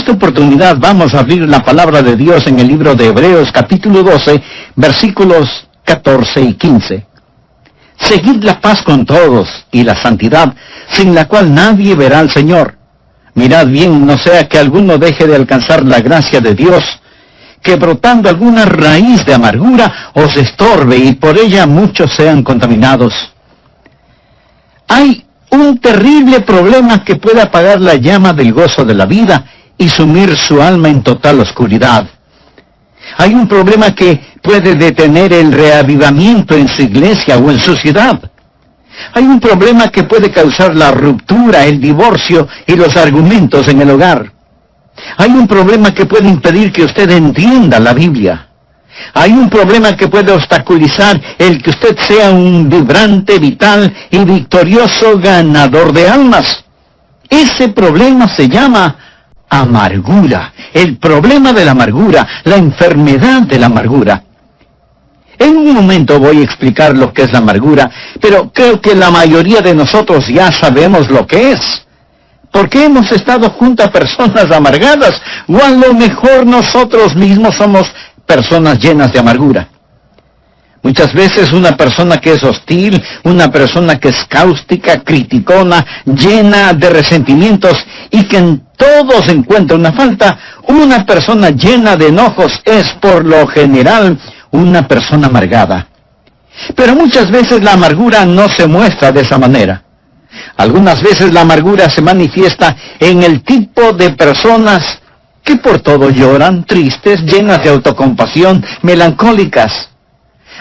esta oportunidad vamos a abrir la palabra de Dios en el libro de Hebreos capítulo 12, versículos 14 y 15. Seguid la paz con todos y la santidad, sin la cual nadie verá al Señor. Mirad bien, no sea que alguno deje de alcanzar la gracia de Dios, que brotando alguna raíz de amargura os estorbe y por ella muchos sean contaminados. Hay un terrible problema que puede apagar la llama del gozo de la vida y sumir su alma en total oscuridad. Hay un problema que puede detener el reavivamiento en su iglesia o en su ciudad. Hay un problema que puede causar la ruptura, el divorcio y los argumentos en el hogar. Hay un problema que puede impedir que usted entienda la Biblia. Hay un problema que puede obstaculizar el que usted sea un vibrante, vital y victorioso ganador de almas. Ese problema se llama amargura. El problema de la amargura, la enfermedad de la amargura. En un momento voy a explicar lo que es la amargura, pero creo que la mayoría de nosotros ya sabemos lo que es. Porque hemos estado junto a personas amargadas, o a lo mejor nosotros mismos somos personas llenas de amargura. Muchas veces una persona que es hostil, una persona que es cáustica, criticona, llena de resentimientos y que en todo se encuentra una falta, una persona llena de enojos es por lo general una persona amargada. Pero muchas veces la amargura no se muestra de esa manera. Algunas veces la amargura se manifiesta en el tipo de personas que por todo lloran, tristes, llenas de autocompasión, melancólicas.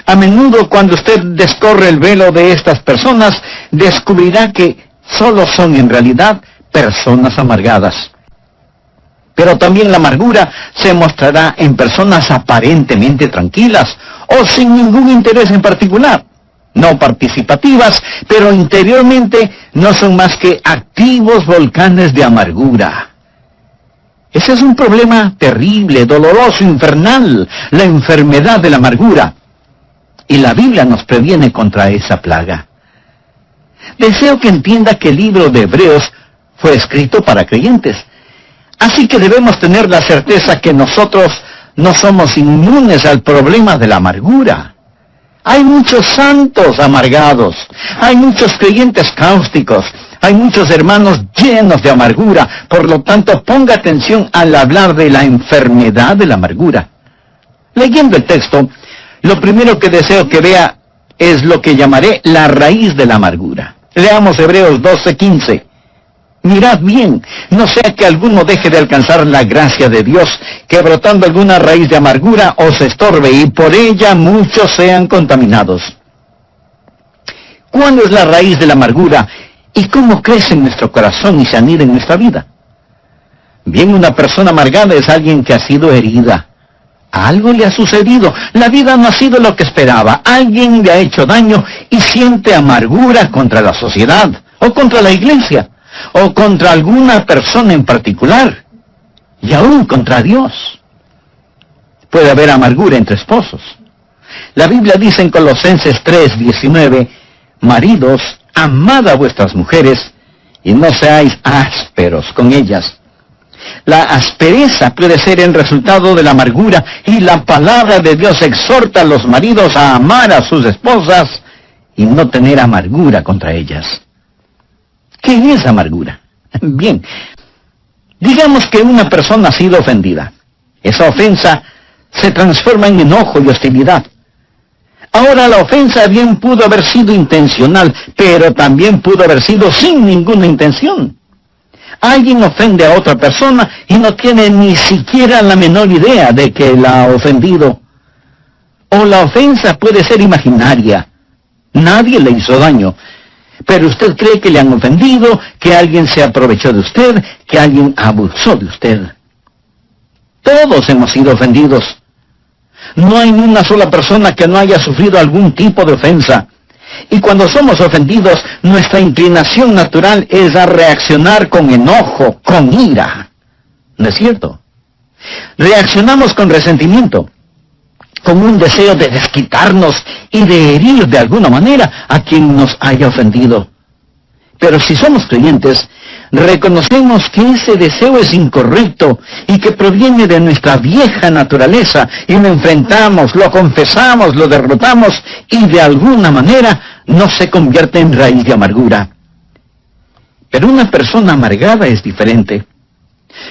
A menudo cuando usted descorre el velo de estas personas, descubrirá que solo son en realidad personas amargadas. Pero también la amargura se mostrará en personas aparentemente tranquilas o sin ningún interés en particular. No participativas, pero interiormente no son más que activos volcanes de amargura. Ese es un problema terrible, doloroso, infernal, la enfermedad de la amargura. Y la Biblia nos previene contra esa plaga. Deseo que entienda que el libro de Hebreos fue escrito para creyentes. Así que debemos tener la certeza que nosotros no somos inmunes al problema de la amargura. Hay muchos santos amargados, hay muchos creyentes cáusticos, hay muchos hermanos llenos de amargura. Por lo tanto, ponga atención al hablar de la enfermedad de la amargura. Leyendo el texto, lo primero que deseo que vea es lo que llamaré la raíz de la amargura. Leamos Hebreos 12:15. Mirad bien, no sea que alguno deje de alcanzar la gracia de Dios, que brotando alguna raíz de amargura os estorbe, y por ella muchos sean contaminados. ¿Cuál es la raíz de la amargura y cómo crece en nuestro corazón y se anida en nuestra vida? Bien, una persona amargada es alguien que ha sido herida. Algo le ha sucedido, la vida no ha sido lo que esperaba, alguien le ha hecho daño y siente amargura contra la sociedad, o contra la iglesia, o contra alguna persona en particular, y aún contra Dios. Puede haber amargura entre esposos. La Biblia dice en Colosenses 3:19, maridos, amad a vuestras mujeres, y no seáis ásperos con ellas. La aspereza puede ser el resultado de la amargura, y la palabra de Dios exhorta a los maridos a amar a sus esposas y no tener amargura contra ellas. ¿Qué es amargura? Bien, digamos que una persona ha sido ofendida. Esa ofensa se transforma en enojo y hostilidad. Ahora, la ofensa bien pudo haber sido intencional, pero también pudo haber sido sin ninguna intención. Alguien ofende a otra persona y no tiene ni siquiera la menor idea de que la ha ofendido. O la ofensa puede ser imaginaria. Nadie le hizo daño, pero usted cree que le han ofendido, que alguien se aprovechó de usted, que alguien abusó de usted. Todos hemos sido ofendidos. No hay ni una sola persona que no haya sufrido algún tipo de ofensa. Y cuando somos ofendidos, nuestra inclinación natural es a reaccionar con enojo, con ira. ¿No es cierto? Reaccionamos con resentimiento, con un deseo de desquitarnos y de herir de alguna manera a quien nos haya ofendido. Pero si somos creyentes, reconocemos que ese deseo es incorrecto y que proviene de nuestra vieja naturaleza, y lo enfrentamos, lo confesamos, lo derrotamos, y de alguna manera no se convierte en raíz de amargura. Pero una persona amargada es diferente.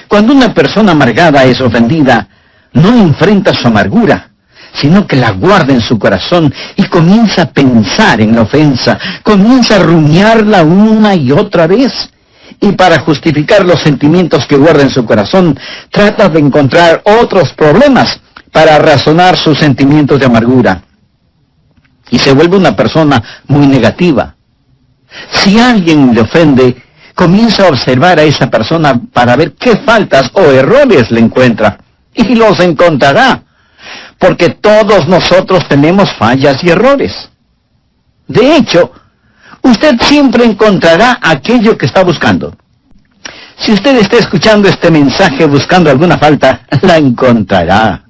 Cuando una persona amargada es ofendida, no enfrenta su amargura, sino que la guarda en su corazón y comienza a pensar en la ofensa, comienza a rumiarla una y otra vez. Y para justificar los sentimientos que guarda en su corazón, trata de encontrar otros problemas para razonar sus sentimientos de amargura. Y se vuelve una persona muy negativa. Si alguien le ofende, comienza a observar a esa persona para ver qué faltas o errores le encuentra. Y los encontrará, porque todos nosotros tenemos fallas y errores. De hecho, usted siempre encontrará aquello que está buscando. Si usted está escuchando este mensaje buscando alguna falta, la encontrará.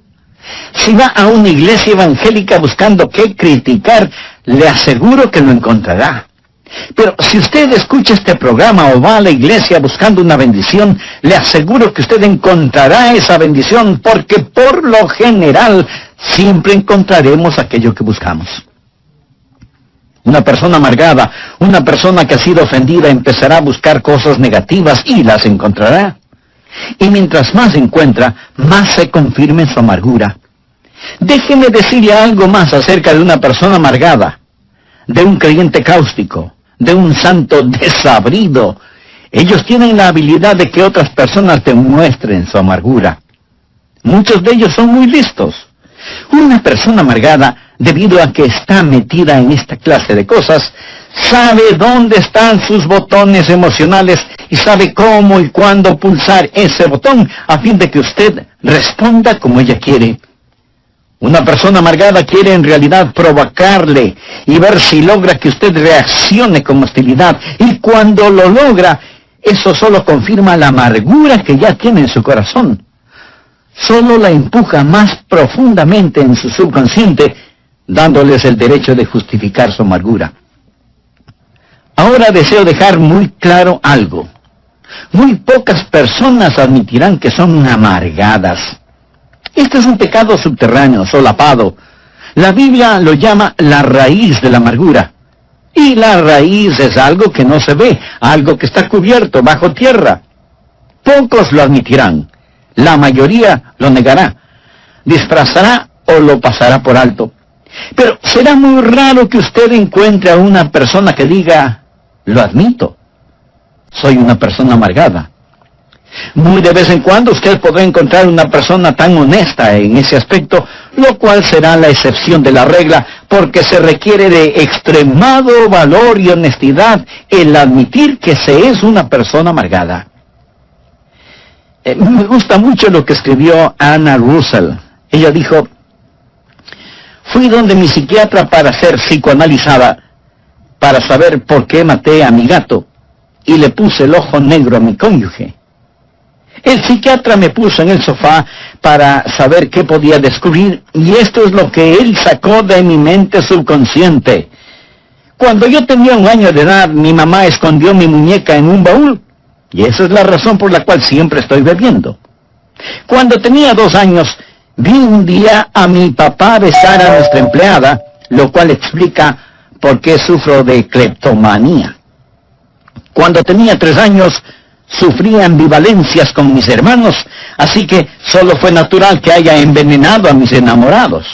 Si va a una iglesia evangélica buscando qué criticar, le aseguro que lo encontrará. Pero si usted escucha este programa o va a la iglesia buscando una bendición, le aseguro que usted encontrará esa bendición, porque por lo general siempre encontraremos aquello que buscamos. Una persona amargada, una persona que ha sido ofendida, empezará a buscar cosas negativas y las encontrará. Y mientras más encuentra, más se confirma en su amargura. Déjeme decirle algo más acerca de una persona amargada, de un creyente cáustico, de un santo desabrido. Ellos tienen la habilidad de que otras personas demuestren su amargura. Muchos de ellos son muy listos. Una persona amargada, debido a que está metida en esta clase de cosas, sabe dónde están sus botones emocionales y sabe cómo y cuándo pulsar ese botón a fin de que usted responda como ella quiere. Una persona amargada quiere en realidad provocarle y ver si logra que usted reaccione con hostilidad. Y cuando lo logra, eso solo confirma la amargura que ya tiene en su corazón. Solo la empuja más profundamente en su subconsciente, dándoles el derecho de justificar su amargura. Ahora deseo dejar muy claro algo. Muy pocas personas admitirán que son amargadas. Este es un pecado subterráneo, solapado. La Biblia lo llama la raíz de la amargura. Y la raíz es algo que no se ve, algo que está cubierto bajo tierra. Pocos lo admitirán. La mayoría lo negará, disfrazará o lo pasará por alto. Pero será muy raro que usted encuentre a una persona que diga, lo admito, soy una persona amargada. Muy de vez en cuando usted podrá encontrar una persona tan honesta en ese aspecto, lo cual será la excepción de la regla, porque se requiere de extremado valor y honestidad el admitir que se es una persona amargada. Me gusta mucho lo que escribió Anna Russell. Ella dijo, fui donde mi psiquiatra para ser psicoanalizada, para saber por qué maté a mi gato, y le puse el ojo negro a mi cónyuge. El psiquiatra me puso en el sofá para saber qué podía descubrir, y esto es lo que él sacó de mi mente subconsciente. Cuando yo tenía 1 año de edad, mi mamá escondió mi muñeca en un baúl, y esa es la razón por la cual siempre estoy bebiendo. Cuando tenía 2 años, vi un día a mi papá besar a nuestra empleada, lo cual explica por qué sufro de cleptomanía. Cuando tenía 3 años, sufría ambivalencias con mis hermanos, así que solo fue natural que haya envenenado a mis enamorados.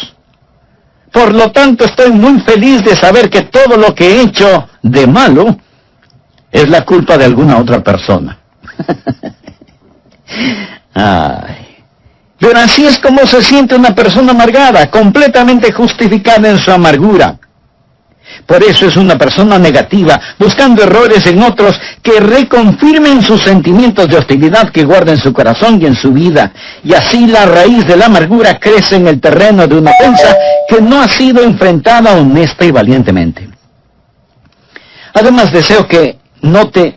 Por lo tanto, estoy muy feliz de saber que todo lo que he hecho de malo es la culpa de alguna otra persona. Ay. Pero así es como se siente una persona amargada, completamente justificada en su amargura. Por eso es una persona negativa, buscando errores en otros que reconfirmen sus sentimientos de hostilidad que guarda en su corazón y en su vida. Y así la raíz de la amargura crece en el terreno de una ofensa que no ha sido enfrentada honesta y valientemente. Además, deseo que note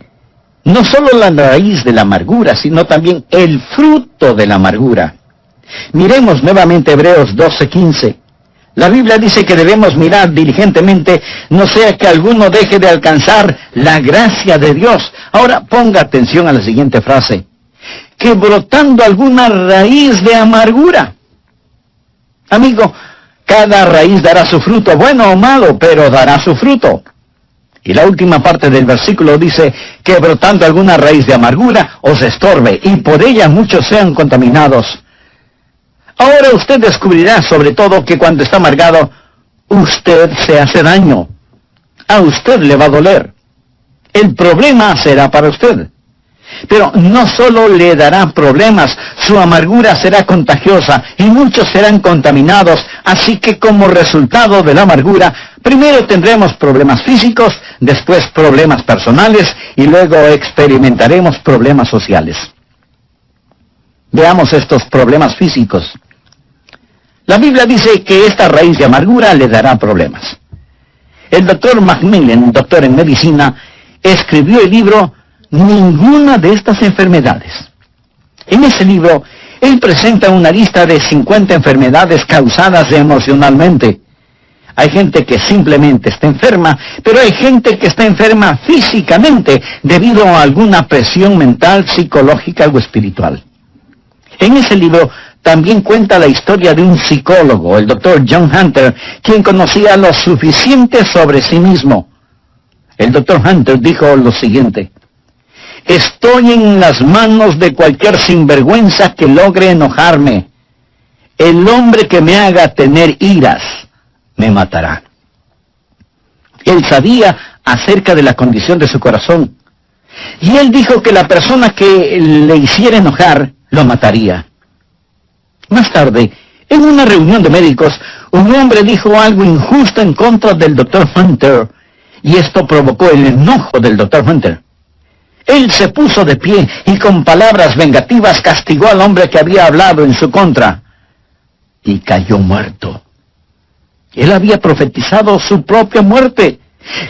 no solo la raíz de la amargura, sino también el fruto de la amargura. Miremos nuevamente Hebreos 12:15. La Biblia dice que debemos mirar diligentemente, no sea que alguno deje de alcanzar la gracia de Dios. Ahora ponga atención a la siguiente frase. Que brotando alguna raíz de amargura. Amigo, cada raíz dará su fruto, bueno o malo, pero dará su fruto. Y la última parte del versículo dice que brotando alguna raíz de amargura os estorbe, y por ella muchos sean contaminados. Ahora usted descubrirá sobre todo que cuando está amargado, usted se hace daño. A usted le va a doler. El problema será para usted. Pero no solo le dará problemas, su amargura será contagiosa y muchos serán contaminados. Así que como resultado de la amargura, primero tendremos problemas físicos, después problemas personales y luego experimentaremos problemas sociales. Veamos estos problemas físicos. La Biblia dice que esta raíz de amargura le dará problemas. El doctor Macmillan, doctor en medicina, escribió el libro Ninguna de estas enfermedades. En ese libro, él presenta una lista de 50 enfermedades causadas emocionalmente. Hay gente que simplemente está enferma, pero hay gente que está enferma físicamente debido a alguna presión mental, psicológica o espiritual. En ese libro también cuenta la historia de un psicólogo, el doctor John Hunter, quien conocía lo suficiente sobre sí mismo. El doctor Hunter dijo lo siguiente: estoy en las manos de cualquier sinvergüenza que logre enojarme. El hombre que me haga tener iras me matará. Él sabía acerca de la condición de su corazón. Y él dijo que la persona que le hiciera enojar lo mataría. Más tarde, en una reunión de médicos, un hombre dijo algo injusto en contra del Dr. Hunter, y esto provocó el enojo del Dr. Hunter. Él se puso de pie y con palabras vengativas castigó al hombre que había hablado en su contra, y cayó muerto. Él había profetizado su propia muerte.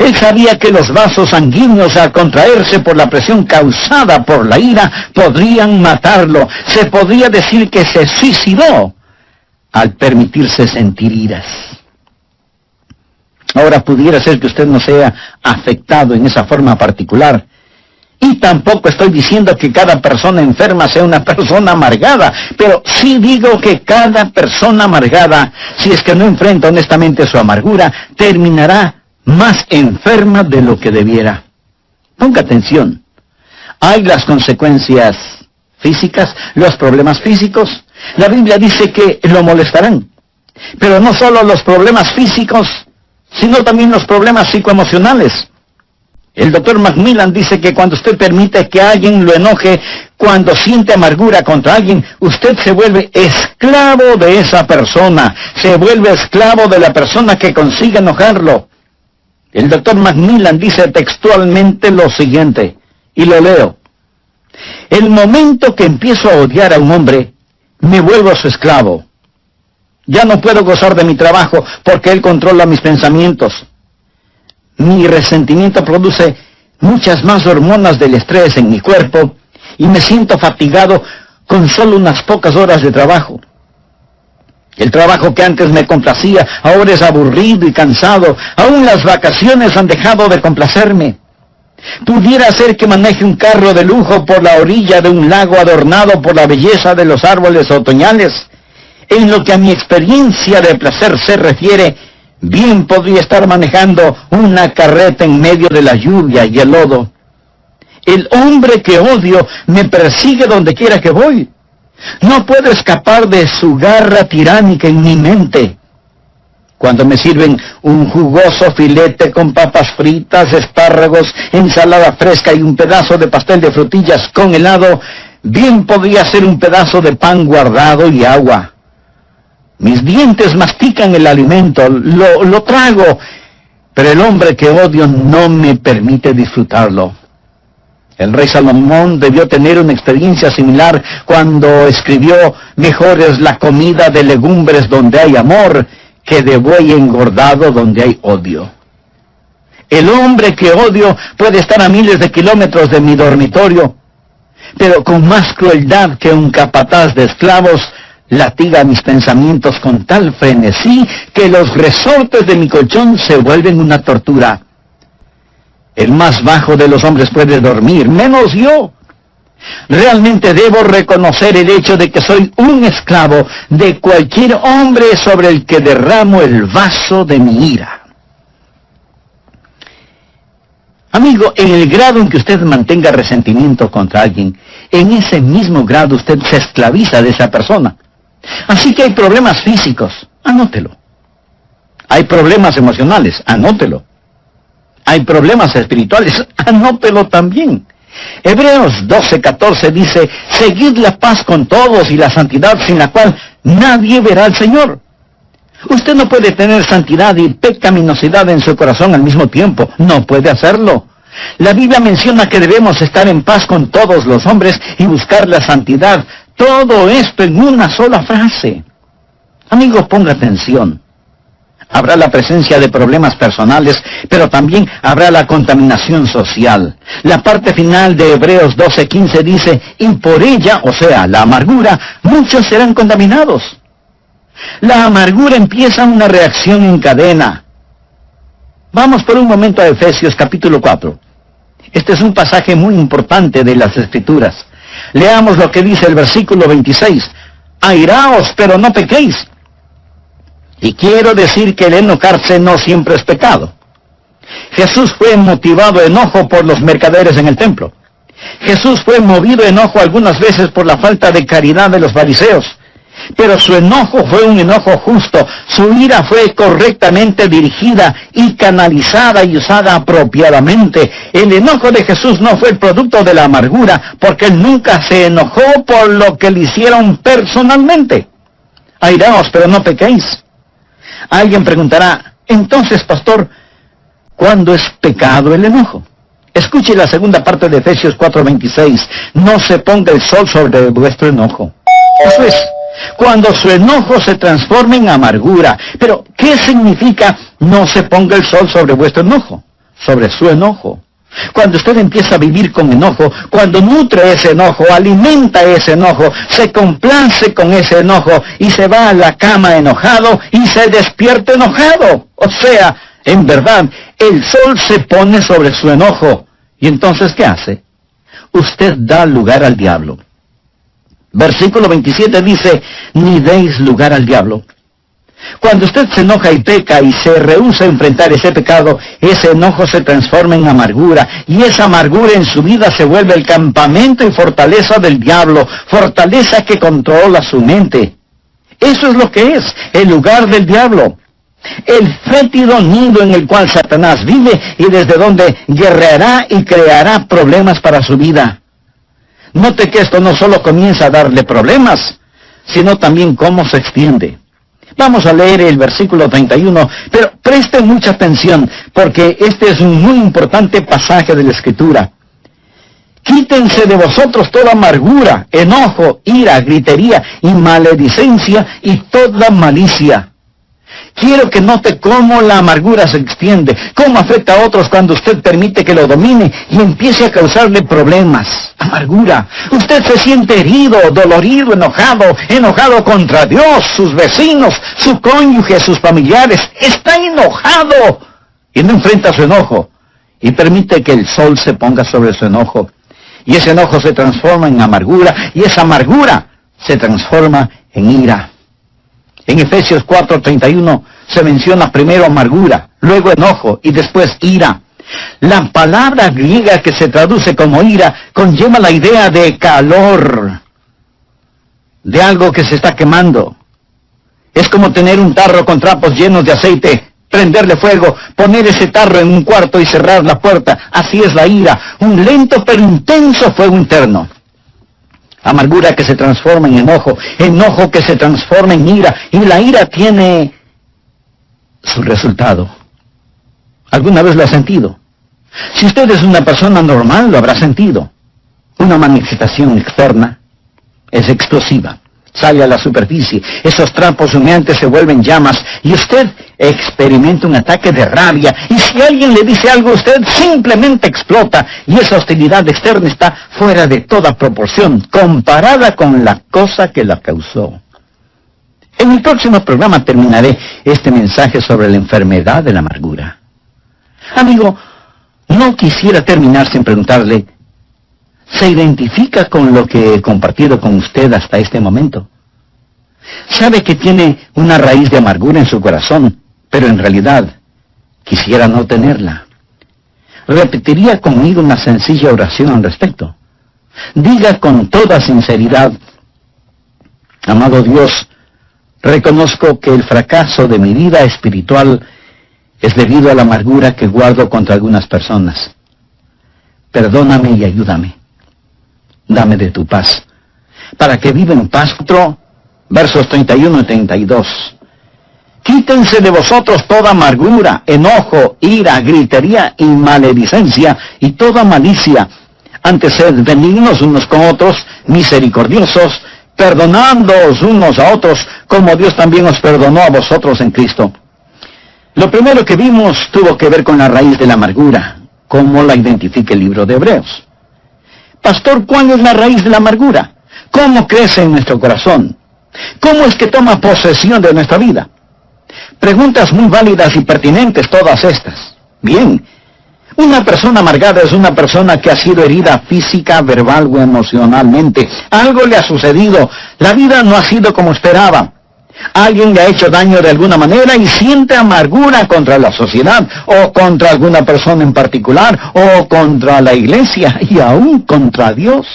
Él sabía que los vasos sanguíneos, al contraerse por la presión causada por la ira, podrían matarlo. Se podría decir que se suicidó al permitirse sentir iras. Ahora pudiera ser que usted no sea afectado en esa forma particular. Y tampoco estoy diciendo que cada persona enferma sea una persona amargada, pero sí digo que cada persona amargada, si es que no enfrenta honestamente su amargura, terminará más enferma de lo que debiera. Ponga atención. Hay las consecuencias físicas, los problemas físicos. La Biblia dice que lo molestarán. Pero no solo los problemas físicos, sino también los problemas psicoemocionales. El doctor Macmillan dice que cuando usted permite que alguien lo enoje, cuando siente amargura contra alguien, usted se vuelve esclavo de esa persona. Se vuelve esclavo de la persona que consigue enojarlo. El doctor Macmillan dice textualmente lo siguiente, y lo leo: el momento que empiezo a odiar a un hombre, me vuelvo su esclavo. Ya no puedo gozar de mi trabajo porque él controla mis pensamientos. Mi resentimiento produce muchas más hormonas del estrés en mi cuerpo y me siento fatigado con solo unas pocas horas de trabajo. El trabajo que antes me complacía ahora es aburrido y cansado. Aún las vacaciones han dejado de complacerme. Pudiera ser que maneje un carro de lujo por la orilla de un lago adornado por la belleza de los árboles otoñales. En lo que a mi experiencia de placer se refiere, bien podría estar manejando una carreta en medio de la lluvia y el lodo. El hombre que odio me persigue donde quiera que voy. No puedo escapar de su garra tiránica en mi mente. Cuando me sirven un jugoso filete con papas fritas, espárragos, ensalada fresca y un pedazo de pastel de frutillas con helado, bien podría ser un pedazo de pan guardado y agua. Mis dientes mastican el alimento, lo trago, pero el hombre que odio no me permite disfrutarlo. El rey Salomón debió tener una experiencia similar cuando escribió: mejor es la comida de legumbres donde hay amor que de buey engordado donde hay odio. El hombre que odio puede estar a miles de kilómetros de mi dormitorio, pero con más crueldad que un capataz de esclavos, latiga mis pensamientos con tal frenesí que los resortes de mi colchón se vuelven una tortura. El más bajo de los hombres puede dormir, menos yo. Realmente debo reconocer el hecho de que soy un esclavo de cualquier hombre sobre el que derramo el vaso de mi ira. Amigo, en el grado en que usted mantenga resentimiento contra alguien, en ese mismo grado usted se esclaviza de esa persona. Así que hay problemas físicos, anótelo. Hay problemas emocionales, anótelo. Hay problemas espirituales, anótelo también. Hebreos 12:14 dice, seguid la paz con todos y la santidad sin la cual nadie verá al Señor. Usted no puede tener santidad y pecaminosidad en su corazón al mismo tiempo. No puede hacerlo. La Biblia menciona que debemos estar en paz con todos los hombres y buscar la santidad. Todo esto en una sola frase. Amigo, ponga atención. Habrá la presencia de problemas personales, pero también habrá la contaminación social. La parte final de Hebreos 12:15 dice, y por ella, o sea, la amargura, muchos serán contaminados. La amargura empieza una reacción en cadena. Vamos por un momento a Efesios capítulo 4. Este es un pasaje muy importante de las Escrituras. Leamos lo que dice el versículo 26. Airaos, pero no pequéis. Y quiero decir que el enojarse no siempre es pecado. Jesús fue motivado a enojo por los mercaderes en el templo. Jesús fue movido a enojo algunas veces por la falta de caridad de los fariseos. Pero su enojo fue un enojo justo. Su ira fue correctamente dirigida y canalizada y usada apropiadamente. El enojo de Jesús no fue el producto de la amargura, porque él nunca se enojó por lo que le hicieron personalmente. Airaos, pero no pequéis. Alguien preguntará, entonces, pastor, ¿cuándo es pecado el enojo? Escuche la segunda parte de Efesios 4:26. No se ponga el sol sobre vuestro enojo. Eso es, cuando su enojo se transforma en amargura. Pero, ¿qué significa no se ponga el sol sobre vuestro enojo? Sobre su enojo. Cuando usted empieza a vivir con enojo, cuando nutre ese enojo, alimenta ese enojo, se complace con ese enojo y se va a la cama enojado y se despierta enojado. O sea, en verdad, el sol se pone sobre su enojo. ¿Y entonces qué hace? Usted da lugar al diablo. Versículo 27 dice, ni deis lugar al diablo. Cuando usted se enoja y peca y se rehúsa a enfrentar ese pecado, ese enojo se transforma en amargura, y esa amargura en su vida se vuelve el campamento y fortaleza del diablo, fortaleza que controla su mente. Eso es lo que es, el lugar del diablo. El fétido nido en el cual Satanás vive y desde donde guerreará y creará problemas para su vida. Note que esto no solo comienza a darle problemas, sino también cómo se extiende. Vamos a leer el versículo 31, pero presten mucha atención, porque este es un muy importante pasaje de la Escritura. Quítense de vosotros toda amargura, enojo, ira, gritería y maledicencia y toda malicia. Quiero que note cómo la amargura se extiende, cómo afecta a otros cuando usted permite que lo domine y empiece a causarle problemas. Amargura. Usted se siente herido, dolorido, enojado contra Dios, sus vecinos, su cónyuge, sus familiares. Está enojado y no enfrenta su enojo y permite que el sol se ponga sobre su enojo. Y ese enojo se transforma en amargura y esa amargura se transforma en ira. En Efesios 4:31 se menciona primero amargura, luego enojo y después ira. La palabra griega que se traduce como ira conlleva la idea de calor, de algo que se está quemando. Es como tener un tarro con trapos llenos de aceite, prenderle fuego, poner ese tarro en un cuarto y cerrar la puerta. Así es la ira, un lento pero intenso fuego interno. Amargura que se transforma en enojo, enojo que se transforma en ira, y la ira tiene su resultado. ¿Alguna vez lo ha sentido? Si usted es una persona normal, lo habrá sentido. Una manifestación externa es explosiva, sale a la superficie, esos trapos humeantes se vuelven llamas, y usted experimenta un ataque de rabia, y si alguien le dice algo, usted simplemente explota, y esa hostilidad externa está fuera de toda proporción, comparada con la cosa que la causó. En el próximo programa terminaré este mensaje sobre la enfermedad de la amargura. Amigo, no quisiera terminar sin preguntarle, ¿se identifica con lo que he compartido con usted hasta este momento? Sabe que tiene una raíz de amargura en su corazón, pero en realidad quisiera no tenerla. Repetiría conmigo una sencilla oración al respecto. Diga con toda sinceridad, amado Dios, reconozco que el fracaso de mi vida espiritual es debido a la amargura que guardo contra algunas personas. Perdóname y ayúdame. Dame de tu paz, para que viva en paz. Versos 31 y 32. Quítense de vosotros toda amargura, enojo, ira, gritería y maledicencia y toda malicia. Antes sed benignos unos con otros, misericordiosos, perdonándoos unos a otros, como Dios también os perdonó a vosotros en Cristo. Lo primero que vimos tuvo que ver con la raíz de la amargura, como la identifica el libro de Hebreos. Pastor, ¿cuál es la raíz de la amargura? ¿Cómo crece en nuestro corazón? ¿Cómo es que toma posesión de nuestra vida? Preguntas muy válidas y pertinentes todas estas. Bien, una persona amargada es una persona que ha sido herida física, verbal o emocionalmente. Algo le ha sucedido. La vida no ha sido como esperaba. Alguien le ha hecho daño de alguna manera y siente amargura contra la sociedad, o contra alguna persona en particular, o contra la iglesia, y aún contra Dios.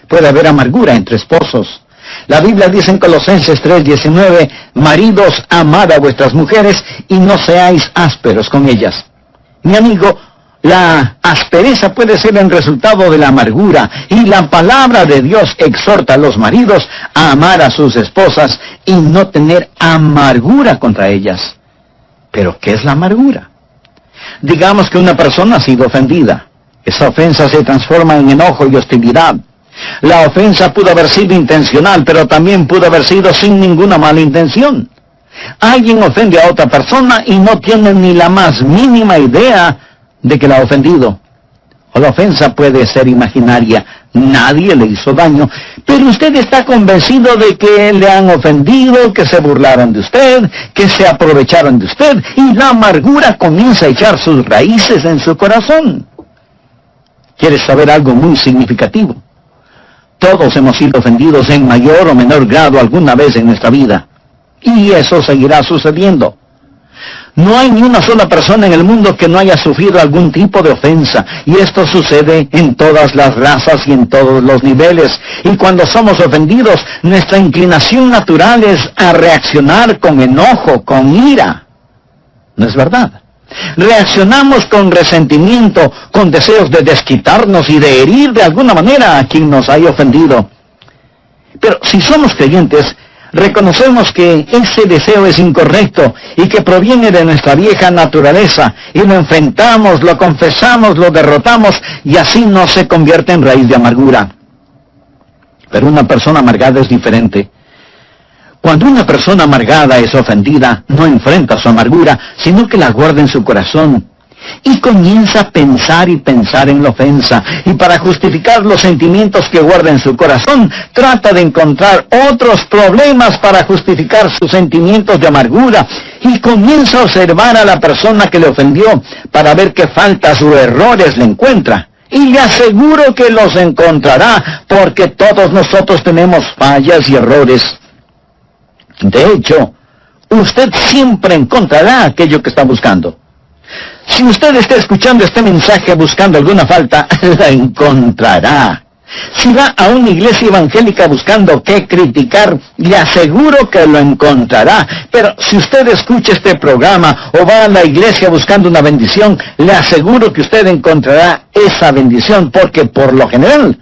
Puede haber amargura entre esposos. La Biblia dice en Colosenses 3:19, maridos, amad a vuestras mujeres y no seáis ásperos con ellas. Mi amigo, la aspereza puede ser el resultado de la amargura, y la palabra de Dios exhorta a los maridos a amar a sus esposas y no tener amargura contra ellas. ¿Pero qué es la amargura? Digamos que una persona ha sido ofendida. Esa ofensa se transforma en enojo y hostilidad. La ofensa pudo haber sido intencional, pero también pudo haber sido sin ninguna mala intención. Alguien ofende a otra persona y no tiene ni la más mínima idea de que la ha ofendido. O la ofensa puede ser imaginaria, nadie le hizo daño, pero usted está convencido de que le han ofendido, que se burlaron de usted, que se aprovecharon de usted, y la amargura comienza a echar sus raíces en su corazón. ¿Quieres saber algo muy significativo? Todos hemos sido ofendidos en mayor o menor grado alguna vez en nuestra vida. Y eso seguirá sucediendo. No hay ni una sola persona en el mundo que no haya sufrido algún tipo de ofensa. Y esto sucede en todas las razas y en todos los niveles. Y cuando somos ofendidos, nuestra inclinación natural es a reaccionar con enojo, con ira. ¿No es verdad? Reaccionamos con resentimiento, con deseos de desquitarnos y de herir de alguna manera a quien nos haya ofendido. Pero si somos creyentes, reconocemos que ese deseo es incorrecto y que proviene de nuestra vieja naturaleza, y lo enfrentamos, lo confesamos, lo derrotamos, y así no se convierte en raíz de amargura. Pero una persona amargada es diferente. Cuando una persona amargada es ofendida, no enfrenta su amargura, sino que la guarda en su corazón. Y comienza a pensar y pensar en la ofensa. Y para justificar los sentimientos que guarda en su corazón, trata de encontrar otros problemas para justificar sus sentimientos de amargura. Y comienza a observar a la persona que le ofendió para ver qué faltas o errores le encuentra. Y le aseguro que los encontrará, porque todos nosotros tenemos fallas y errores. De hecho, usted siempre encontrará aquello que está buscando. Si usted está escuchando este mensaje buscando alguna falta, la encontrará. Si va a una iglesia evangélica buscando qué criticar, le aseguro que lo encontrará. Pero si usted escucha este programa o va a la iglesia buscando una bendición, le aseguro que usted encontrará esa bendición, porque por lo general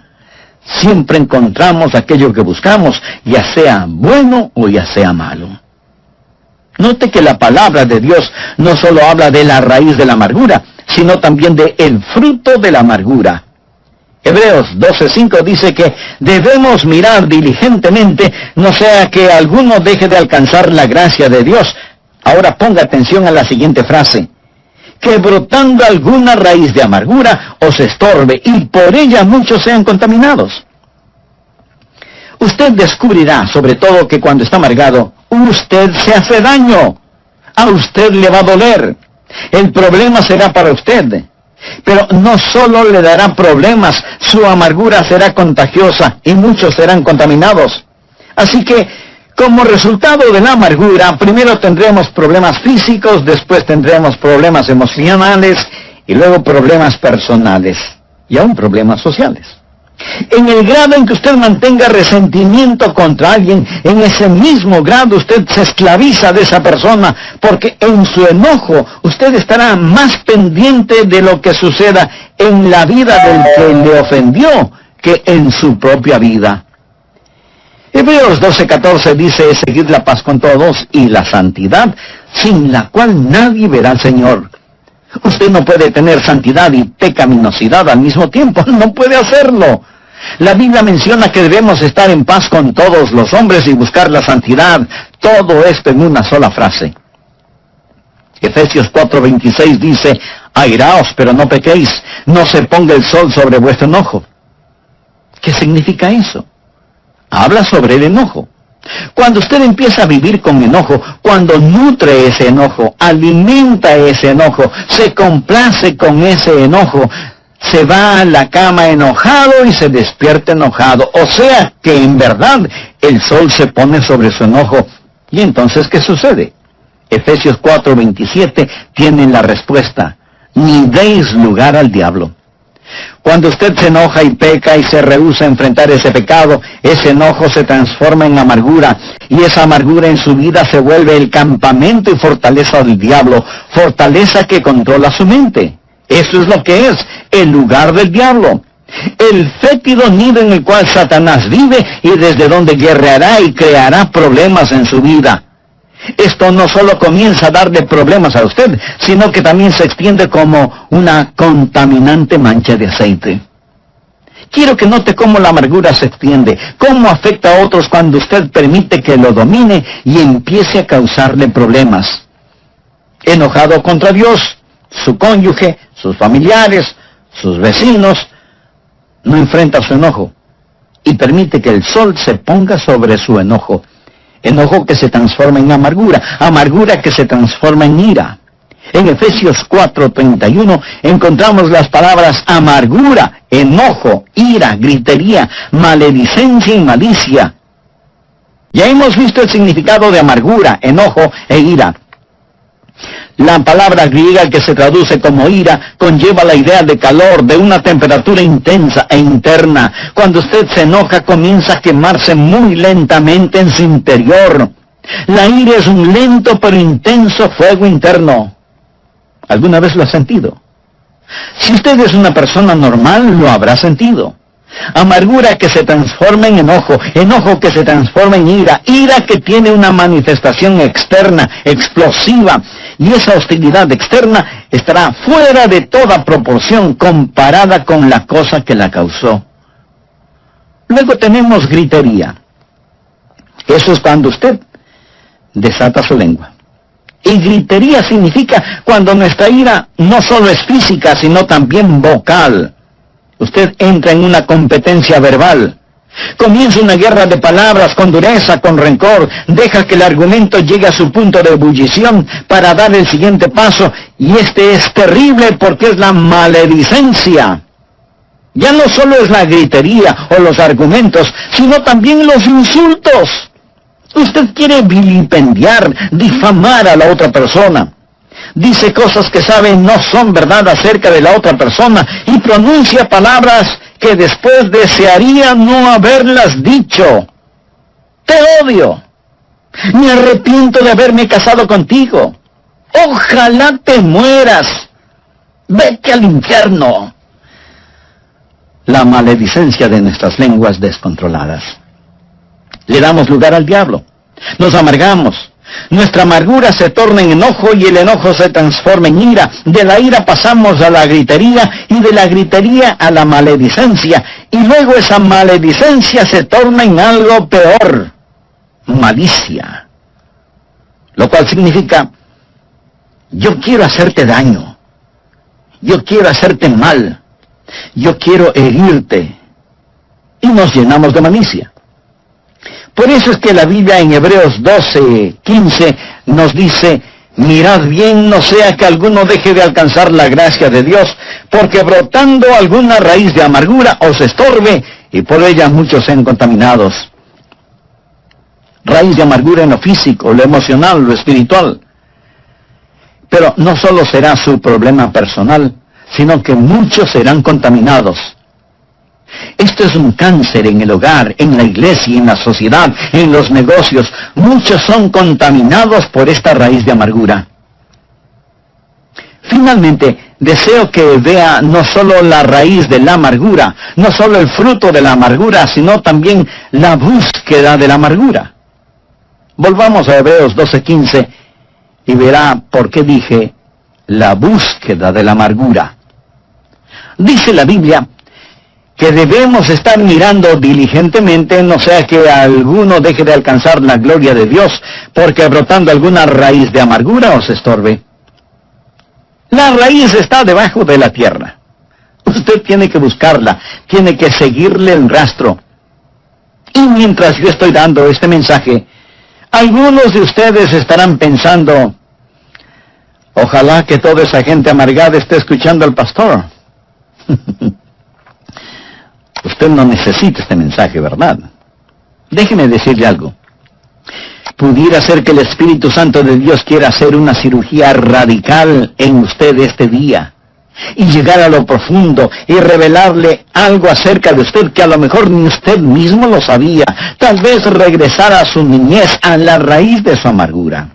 siempre encontramos aquello que buscamos, ya sea bueno o ya sea malo. Note que la palabra de Dios no solo habla de la raíz de la amargura, sino también de el fruto de la amargura. Hebreos 12:5 dice que debemos mirar diligentemente, no sea que alguno deje de alcanzar la gracia de Dios. Ahora ponga atención a la siguiente frase: que brotando alguna raíz de amargura os estorbe, y por ella muchos sean contaminados. usted descubrirá, sobre todo, que cuando está amargado, usted se hace daño. A usted le va a doler. El problema será para usted. Pero no solo le dará problemas, su amargura será contagiosa y muchos serán contaminados. Así que, como resultado de la amargura, primero tendremos problemas físicos, después tendremos problemas emocionales y luego problemas personales y aún problemas sociales. En el grado en que usted mantenga resentimiento contra alguien, en ese mismo grado usted se esclaviza de esa persona, porque en su enojo usted estará más pendiente de lo que suceda en la vida del que le ofendió que en su propia vida. Hebreos 12:14 dice: seguid la paz con todos y la santidad, sin la cual nadie verá al Señor. Usted no puede tener santidad y pecaminosidad al mismo tiempo, no puede hacerlo. La Biblia menciona que debemos estar en paz con todos los hombres y buscar la santidad. Todo esto en una sola frase. Efesios 4:26 dice: airaos, pero no pequéis, no se ponga el sol sobre vuestro enojo. ¿Qué significa eso? Habla sobre el enojo. Cuando usted empieza a vivir con enojo, cuando nutre ese enojo, alimenta ese enojo, se complace con ese enojo, se va a la cama enojado y se despierta enojado. O sea que en verdad el sol se pone sobre su enojo. ¿Y entonces qué sucede? Efesios 4:27 tiene la respuesta: ni deis lugar al diablo. Cuando usted se enoja y peca y se rehúsa a enfrentar ese pecado, ese enojo se transforma en amargura, y esa amargura en su vida se vuelve el campamento y fortaleza del diablo, fortaleza que controla su mente. Eso es lo que es el lugar del diablo, el fétido nido en el cual Satanás vive y desde donde guerreará y creará problemas en su vida. Esto no solo comienza a darle problemas a usted, sino que también se extiende como una contaminante mancha de aceite. Quiero que note cómo la amargura se extiende, cómo afecta a otros cuando usted permite que lo domine y empiece a causarle problemas. Enojado contra Dios, su cónyuge, sus familiares, sus vecinos, no enfrenta su enojo y permite que el sol se ponga sobre su enojo. Enojo que se transforma en amargura, amargura que se transforma en ira. En Efesios 4:31 encontramos las palabras amargura, enojo, ira, gritería, maledicencia y malicia. Ya hemos visto el significado de amargura, enojo e ira. La palabra griega que se traduce como ira conlleva la idea de calor, de una temperatura intensa e interna. Cuando usted se enoja, comienza a quemarse muy lentamente en su interior. La ira es un lento pero intenso fuego interno. ¿Alguna vez lo ha sentido? Si usted es una persona normal, lo habrá sentido. Amargura que se transforma en enojo, enojo que se transforma en ira, ira que tiene una manifestación externa, explosiva, y esa hostilidad externa estará fuera de toda proporción comparada con la cosa que la causó. Luego tenemos gritería. Eso es cuando usted desata su lengua. Y gritería significa cuando nuestra ira no solo es física, sino también vocal. Usted entra en una competencia verbal. Comienza una guerra de palabras con dureza, con rencor. Deja que el argumento llegue a su punto de ebullición para dar el siguiente paso. Y este es terrible porque es la maledicencia. Ya no solo es la gritería o los argumentos, sino también los insultos. Usted quiere vilipendiar, difamar a la otra persona. Dice cosas que sabe no son verdad acerca de la otra persona y pronuncia palabras que después desearía no haberlas dicho. Te odio. Me arrepiento de haberme casado contigo. Ojalá te mueras. Vete al infierno. La maledicencia de nuestras lenguas descontroladas. Le damos lugar al diablo. Nos amargamos. Nuestra amargura se torna en enojo y el enojo se transforma en ira. De la ira pasamos a la gritería y de la gritería a la maledicencia. Y luego esa maledicencia se torna en algo peor. Malicia. Lo cual significa, yo quiero hacerte daño. Yo quiero hacerte mal. Yo quiero herirte. Y nos llenamos de malicia. Por eso es que la Biblia en Hebreos 12:15 nos dice: mirad bien, no sea que alguno deje de alcanzar la gracia de Dios, porque brotando alguna raíz de amargura os estorbe, y por ella muchos sean contaminados. Raíz de amargura en lo físico, lo emocional, lo espiritual. Pero no solo será su problema personal, sino que muchos serán contaminados. Esto es un cáncer en el hogar, en la iglesia, en la sociedad, en los negocios. Muchos son contaminados por esta raíz de amargura. Finalmente, deseo que vea no solo la raíz de la amargura, no solo el fruto de la amargura, sino también la búsqueda de la amargura. Volvamos a Hebreos 12:15 y verá por qué dije la búsqueda de la amargura. Dice la Biblia que debemos estar mirando diligentemente, no sea que alguno deje de alcanzar la gloria de Dios, porque brotando alguna raíz de amargura os estorbe. La raíz está debajo de la tierra. Usted tiene que buscarla, tiene que seguirle el rastro. Y mientras yo estoy dando este mensaje, algunos de ustedes estarán pensando: ojalá que toda esa gente amargada esté escuchando al pastor. Usted no necesita este mensaje, ¿verdad? Déjeme decirle algo. Pudiera ser que el Espíritu Santo de Dios quiera hacer una cirugía radical en usted este día, y llegar a lo profundo y revelarle algo acerca de usted que a lo mejor ni usted mismo lo sabía. Tal vez regresar a su niñez, a la raíz de su amargura.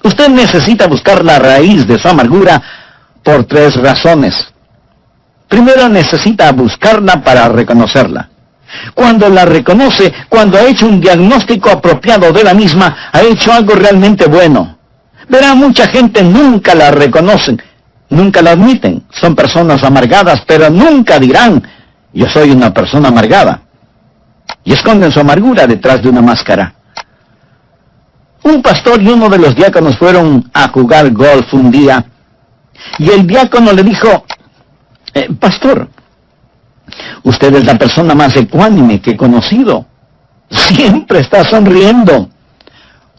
Usted necesita buscar la raíz de su amargura por 3 razones. Primero, necesita buscarla para reconocerla. Cuando la reconoce, cuando ha hecho un diagnóstico apropiado de la misma, ha hecho algo realmente bueno. Verá, mucha gente nunca la reconocen, nunca la admiten. Son personas amargadas, pero nunca dirán: yo soy una persona amargada. Y esconden su amargura detrás de una máscara. Un pastor y uno de los diáconos fueron a jugar golf un día, y el diácono le dijo: pastor, usted es la persona más ecuánime que he conocido. Siempre está sonriendo.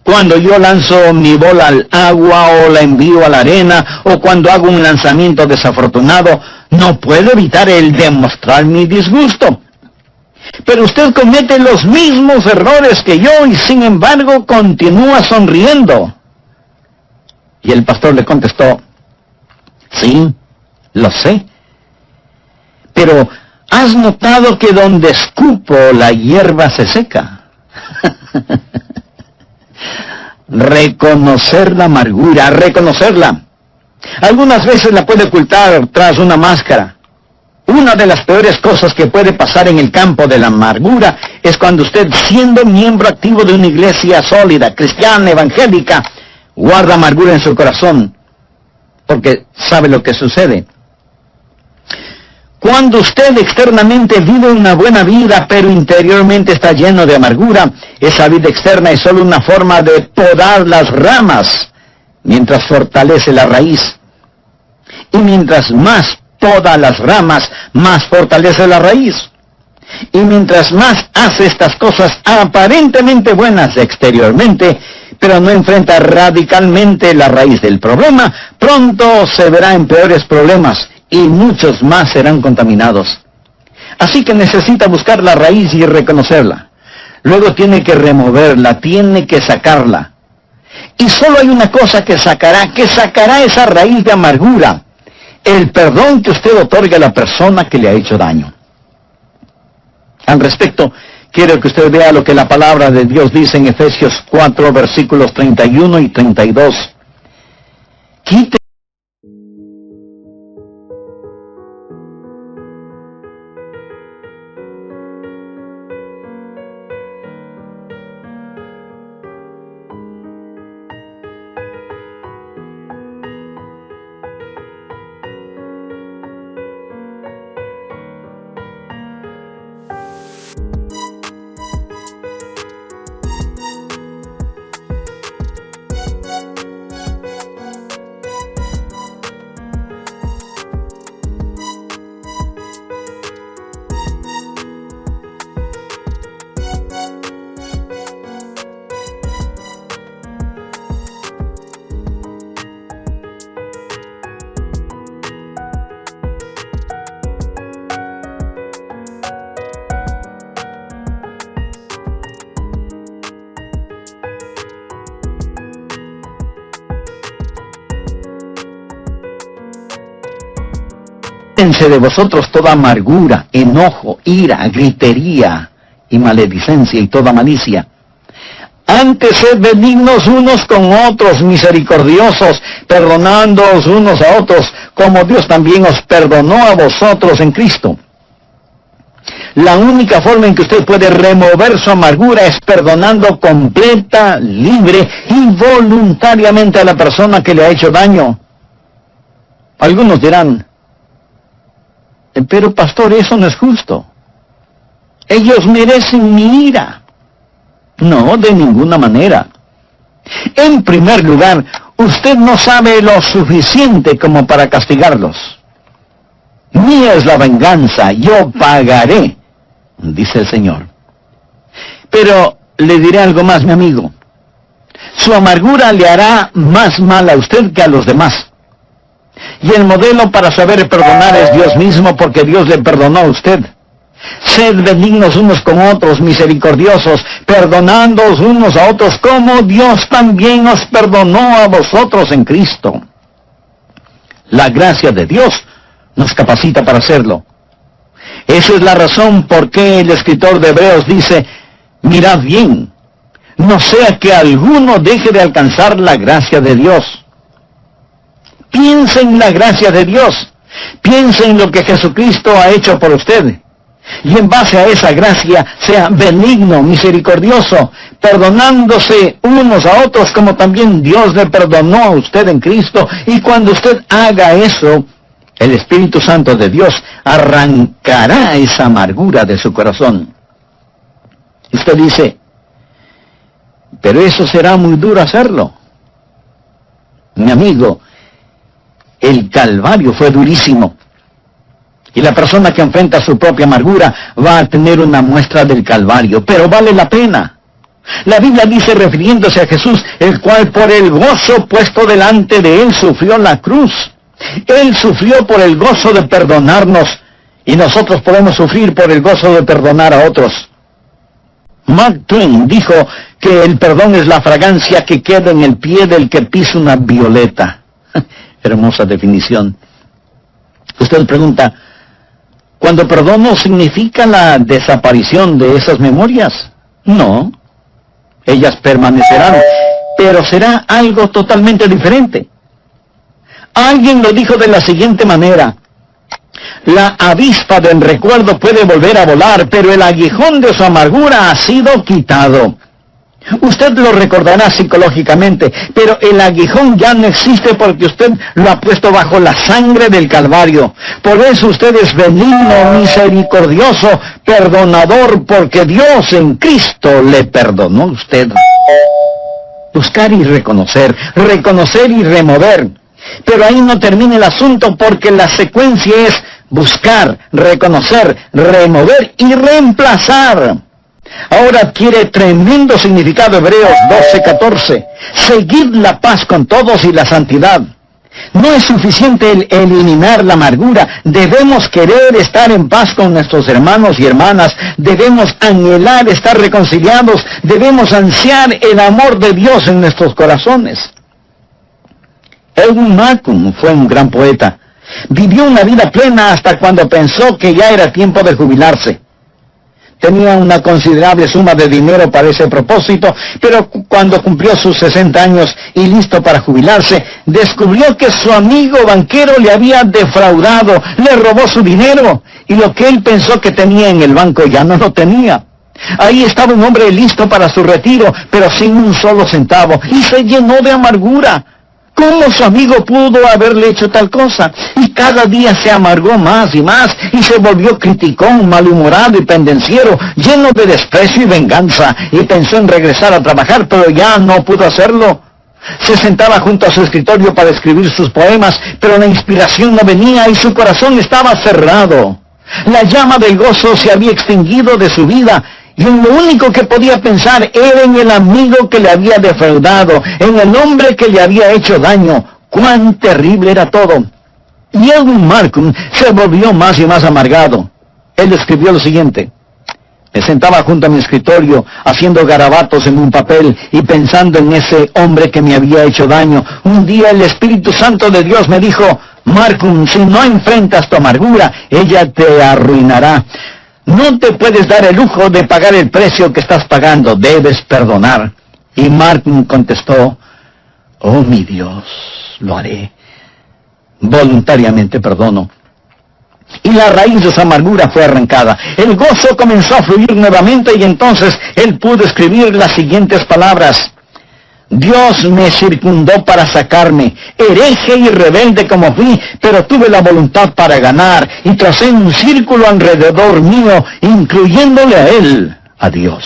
Cuando yo lanzo mi bola al agua o la envío a la arena, o cuando hago un lanzamiento desafortunado, no puedo evitar el demostrar mi disgusto. Pero usted comete los mismos errores que yo y sin embargo continúa sonriendo. Y el pastor le contestó: sí, lo sé. Pero ¿has notado que donde escupo la hierba se seca? Reconocer la amargura, reconocerla. Algunas veces la puede ocultar tras una máscara. Una de las peores cosas que puede pasar en el campo de la amargura es cuando usted, siendo miembro activo de una iglesia sólida, cristiana, evangélica, guarda amargura en su corazón. Porque ¿sabe lo que sucede? Cuando usted externamente vive una buena vida, pero interiormente está lleno de amargura, esa vida externa es solo una forma de podar las ramas, mientras fortalece la raíz. Y mientras más poda las ramas, más fortalece la raíz. Y mientras más hace estas cosas aparentemente buenas exteriormente, pero no enfrenta radicalmente la raíz del problema, pronto se verá en peores problemas, y muchos más serán contaminados. Así que necesita buscar la raíz y reconocerla. Luego tiene que removerla, tiene que sacarla. Y solo hay una cosa que sacará esa raíz de amargura: el perdón que usted otorga a la persona que le ha hecho daño. Al respecto, quiero que usted vea lo que la palabra de Dios dice en Efesios 4, versículos 31 y 32. Quite quítense de vosotros toda amargura, enojo, ira, gritería y maledicencia y toda malicia. Antes sed benignos unos con otros, misericordiosos, perdonándoos unos a otros, como Dios también os perdonó a vosotros en Cristo. La única forma en que usted puede remover su amargura es perdonando completa, libre y voluntariamente a la persona que le ha hecho daño. Algunos dirán, pero pastor, eso no es justo. Ellos merecen mi ira. No, de ninguna manera. En primer lugar, usted no sabe lo suficiente como para castigarlos. Mía es la venganza, yo pagaré, dice el Señor. Pero le diré algo más, mi amigo. Su amargura le hará más mal a usted que a los demás. Y el modelo para saber perdonar es Dios mismo, porque Dios le perdonó a usted. Sed benignos unos con otros, misericordiosos, perdonándoos unos a otros, como Dios también os perdonó a vosotros en Cristo. La gracia de Dios nos capacita para hacerlo. Esa es la razón por qué el escritor de Hebreos dice, mirad bien, no sea que alguno deje de alcanzar la gracia de Dios. Piensa en la gracia de Dios, piensa en lo que Jesucristo ha hecho por usted. Y en base a esa gracia, sea benigno, misericordioso, perdonándose unos a otros como también Dios le perdonó a usted en Cristo. Y cuando usted haga eso, el Espíritu Santo de Dios arrancará esa amargura de su corazón. Usted dice, pero eso será muy duro hacerlo. Mi amigo, el Calvario fue durísimo. Y la persona que enfrenta su propia amargura va a tener una muestra del Calvario, pero vale la pena. La Biblia dice, refiriéndose a Jesús, el cual por el gozo puesto delante de él sufrió la cruz. Él sufrió por el gozo de perdonarnos, y nosotros podemos sufrir por el gozo de perdonar a otros. Mark Twain dijo que el perdón es la fragancia que queda en el pie del que pisa una violeta. Hermosa definición. Usted pregunta, ¿cuando perdono significa la desaparición de esas memorias? No, ellas permanecerán, pero será algo totalmente diferente. Alguien lo dijo de la siguiente manera, la avispa del recuerdo puede volver a volar, pero el aguijón de su amargura ha sido quitado. Usted lo recordará psicológicamente, pero el aguijón ya no existe porque usted lo ha puesto bajo la sangre del Calvario. Por eso usted es benigno, misericordioso, perdonador, porque Dios en Cristo le perdonó a usted. Buscar y reconocer, reconocer y remover. Pero ahí no termina el asunto, porque la secuencia es buscar, reconocer, remover y reemplazar. Ahora adquiere tremendo significado Hebreos 12:14. Seguid la paz con todos y la santidad. No es suficiente el eliminar la amargura. Debemos querer estar en paz con nuestros hermanos y hermanas. Debemos anhelar estar reconciliados. Debemos ansiar el amor de Dios en nuestros corazones. Edwin Markham fue un gran poeta. Vivió una vida plena hasta cuando pensó que ya era tiempo de jubilarse. Tenía una considerable suma de dinero para ese propósito, pero cuando cumplió sus 60 años y listo para jubilarse, descubrió que su amigo banquero le había defraudado, le robó su dinero, y lo que él pensó que tenía en el banco ya no lo tenía. Ahí estaba un hombre listo para su retiro, pero sin un solo centavo, y se llenó de amargura. ¿Cómo su amigo pudo haberle hecho tal cosa? Y cada día se amargó más y más, y se volvió criticón, malhumorado y pendenciero, lleno de desprecio y venganza, y pensó en regresar a trabajar, pero ya no pudo hacerlo. Se sentaba junto a su escritorio para escribir sus poemas, pero la inspiración no venía y su corazón estaba cerrado. La llama del gozo se había extinguido de su vida, y en lo único que podía pensar era en el amigo que le había defraudado, en el hombre que le había hecho daño. ¡Cuán terrible era todo! Y Edwin Markham se volvió más y más amargado. Él escribió lo siguiente: me sentaba junto a mi escritorio, haciendo garabatos en un papel y pensando en ese hombre que me había hecho daño. Un día el Espíritu Santo de Dios me dijo: Marcum, si no enfrentas tu amargura, ella te arruinará. No te puedes dar el lujo de pagar el precio que estás pagando. Debes perdonar. Y Marcum contestó, oh mi Dios, lo haré. Voluntariamente perdono. Y la raíz de su amargura fue arrancada. El gozo comenzó a fluir nuevamente y entonces él pudo escribir las siguientes palabras. Dios me circundó para sacarme, hereje y rebelde como fui, pero tuve la voluntad para ganar y tracé un círculo alrededor mío, incluyéndole a él, a Dios.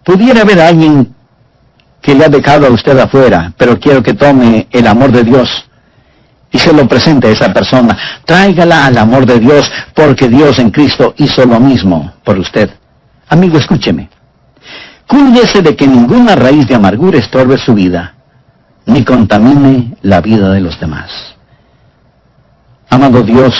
Pudiera haber alguien que le ha dejado a usted afuera, pero quiero que tome el amor de Dios y se lo presente a esa persona. Tráigala al amor de Dios, porque Dios en Cristo hizo lo mismo por usted. Amigo, escúcheme. Cuídese de que ninguna raíz de amargura estorbe su vida, ni contamine la vida de los demás. Amado Dios,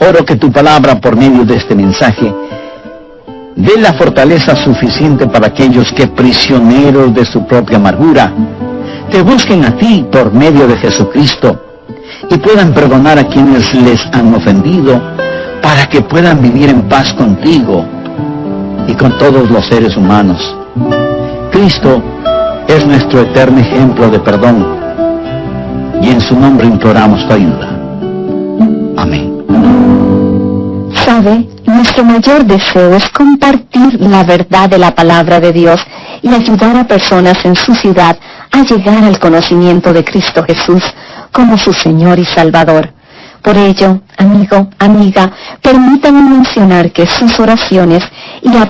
oro que tu palabra, por medio de este mensaje, dé la fortaleza suficiente para aquellos que, prisioneros de su propia amargura, te busquen a ti por medio de Jesucristo y puedan perdonar a quienes les han ofendido, para que puedan vivir en paz contigo y con todos los seres humanos. Cristo es nuestro eterno ejemplo de perdón, y en su nombre imploramos tu ayuda. Amén. ¿Sabe? Nuestro mayor deseo es compartir la verdad de la palabra de Dios y ayudar a personas en su ciudad a llegar al conocimiento de Cristo Jesús como su Señor y Salvador. Por ello, amigo, amiga, permítanme mencionar que sus oraciones y la